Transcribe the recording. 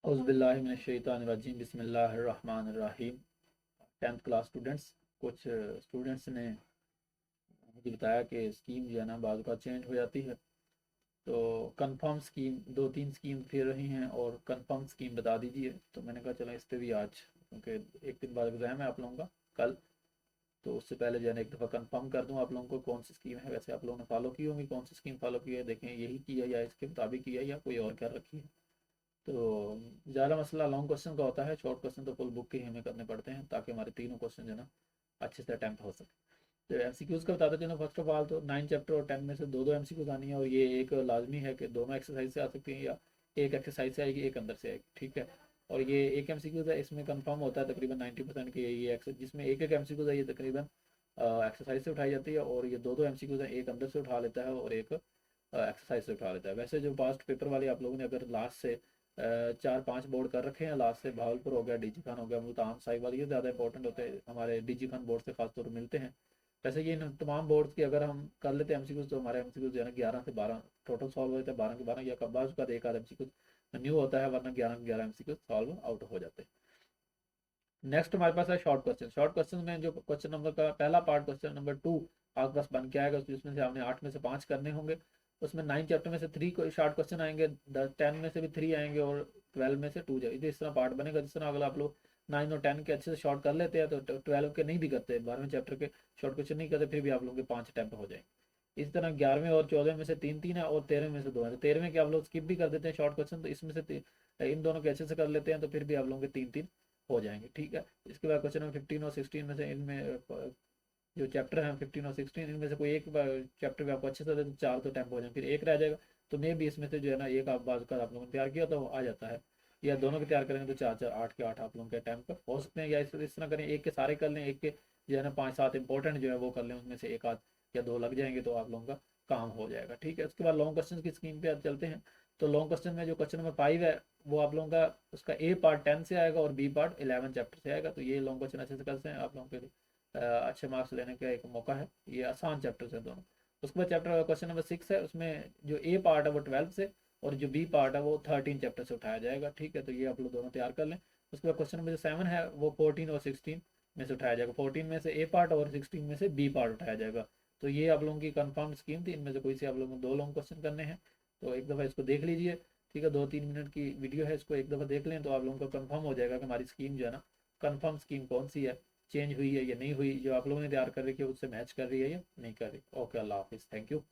औज़ुबिल्लाहिमिनश्शैतानिर्रजीम बिस्मिल्लाहिर्रहमानिर्रहीम। 10th class students, कुछ students ने मुझे बताया कि स्कीम जो है ना बाद का चेंज हो जाती है। तो कंफर्म स्कीम दो तीन स्कीम फिर रही हैं और कंफर्म स्कीम बता दीजिए। तो मैंने कहा चलो इस पर भी आज, क्योंकि एक दिन बाद एग्ज़ाम है आप लोगों का कल, तो उससे पहले जो है ना एक दफ़ा कंफर्म कर दूँ आप लोगों को कौन सी स्कीम है। वैसे आप लोगों ने फॉलो की होंगी, कौन सी स्कीम फॉलो की है देखें, यही की है या इसके मुताबिक की है या कोई और कर रखी है। तो ज़्यादा मसला लॉन्ग क्वेश्चन का होता है, शॉर्ट क्वेश्चन तो फुल बुक के ही हमें करने पड़ते हैं ताकि हमारे तीनों क्वेश्चन जो है ना अच्छे से अटैम्प्ट हो सके। तो एमसीक्यूज़ का बताते चलो। फर्स्ट ऑफ ऑल तो 9 चैप्टर और 10 में से दो दो एमसीक्यूज़ आनी है, और ये एक लाजमी है कि दोनों एक्सरसाइज से आ सकती हैं, या एक एक्सरसाइज से आएगी एक अंदर से आएगी, ठीक है। और ये एक एमसीक्यूज़ है, इसमें कंफर्म होता है तकरीबन 90% की ये जिसमें एक एक एमसीक्यूज़ है ये तकरीबन एक्सरसाइज से उठाई जाती है, और ये दो दो एमसीक्यूज़ है, एक अंदर से उठा लेता है और एक एक्सरसाइज से उठा लेता है। वैसे जो पास्ट पेपर वाले आप लोगों ने अगर लास्ट से 4-5 बोर्ड कर रखे हैं, लास्ट से भावलपुर हो गया, डीजी खान हो गया, मुल्तान साहिब, ये ज़्यादा इंपॉर्टेंट होते हैं, हमारे डीजी खान बोर्ड से खासतौर पर मिलते हैं। वैसे ये इन तमाम बोर्ड्स की अगर हम कर लेते हैं एमसीक्यूज, तो हमारे एमसीक्यूज जो है ना 11 से 12 टोटल सॉल्व होते हैं, 12 के 12, या कबाज का एक आध एमसीक्यूज न्यू होता है, वरना 11 के 11 एमसीक्यूज सॉल्व आउट हो जाते हैं। नेक्स्ट हमारे पास है शॉर्ट क्वेश्चन। शॉर्ट क्वेश्चन में जो क्वेश्चन नंबर का पहला पार्ट, क्वेश्चन नंबर 2 आपके पास बन के आएगा, जिसमें से आपने 8 में से 5 करने होंगे। उसमें 9 चैप्टर में से 3 शॉर्ट क्वेश्चन आएंगे, 10 में से भी 3 आएंगे, और 12 में से 2 जाएगी। इस तरह पार्ट बनेगा। जिस तरह अगर आप लोग 9 और 10 के अच्छे से शॉर्ट कर लेते हैं तो 12 के नहीं भी करते, 12वें चैप्टर के शॉर्ट क्वेश्चन नहीं करते, फिर भी आप लोगों के 5 अटैम्प्ट हो जाएंगे। इस तरह 11वें और 14वें में से 3-3 है, और 13वें में से 2 है। तो 13वें के आप लोग स्किप भी कर देते हैं शॉर्ट क्वेश्चन, तो इसमें से इन दोनों के अच्छे से कर लेते हैं, तो फिर भी आप लोगों के 3-3 हो जाएंगे, ठीक है। इसके बाद क्वेश्चन नंबर 15 और 16 में से, इनमें जो चैप्टर हैं 15 और 16, इनमें से कोई एक चैप्टर भी आपको अच्छे से दे तो 4 तो टेम्प हो जाएंगे, फिर एक रह जाएगा। तो मे भी इसमें से जो है ना एक आप बाजू का आप लोगों ने तैयार किया तो आ जाता है, या दोनों के तैयार करेंगे तो 4-4 8 के 8 आप लोगों के टाइम पर हो सकते हैं, या इस तरह करें एक के सारे कर लें, एक के जो है ना 5-7 इंपॉर्टेंट जो है वो कर लें, उसमें से एक आध या दो लग जाएंगे तो आप लोगों का काम हो जाएगा, ठीक है। उसके बाद लॉन्ग क्वेश्चन की स्क्रीन पे चलते हैं। तो लॉन्ग क्वेश्चन में जो क्वेश्चन नंबर 5 है, वो आप लोगों का उसका ए पार्ट 10 से आएगा और बी पार्ट 11 चैप्टर से आएगा। तो ये लॉन्ग क्वेश्चन अच्छे से करते हैं आप लोगों के लिए अच्छे मार्क्स लेने का एक मौका है। ये आसान चैप्टर्स हैं दोनों। उसके बाद चैप्टर क्वेश्चन नंबर 6 है, उसमें जो ए पार्ट है वो 12 से, और जो बी पार्ट है वो 13 चैप्टर से उठाया जाएगा, ठीक है। तो ये आप लोग दोनों तैयार कर लें। उसके बाद क्वेश्चन नंबर 7 है वो 14 और 16 में से उठाया जाएगा, 14 में से ए पार्ट और 16 में से बी पार्ट उठाया जाएगा। तो ये आप लोगों की कंफर्म स्कीम थी, इनमें से कोई से आप लोगों को दो लॉन्ग क्वेश्चन करने हैं। तो एक दफ़ा इसको देख लीजिए, ठीक है। 2-3 मिनट की वीडियो है, इसको एक दफ़ा देख लें तो आप लोगों को कंफर्म हो जाएगा कि हमारी स्कीम जो है ना, कंफर्म स्कीम कौन सी है, चेंज हुई है या नहीं हुई, जो आप लोगों ने तैयार कर रखी है उससे मैच कर रही है या नहीं कर रही। ओके, अल्लाह हाफिज़, थैंक यू।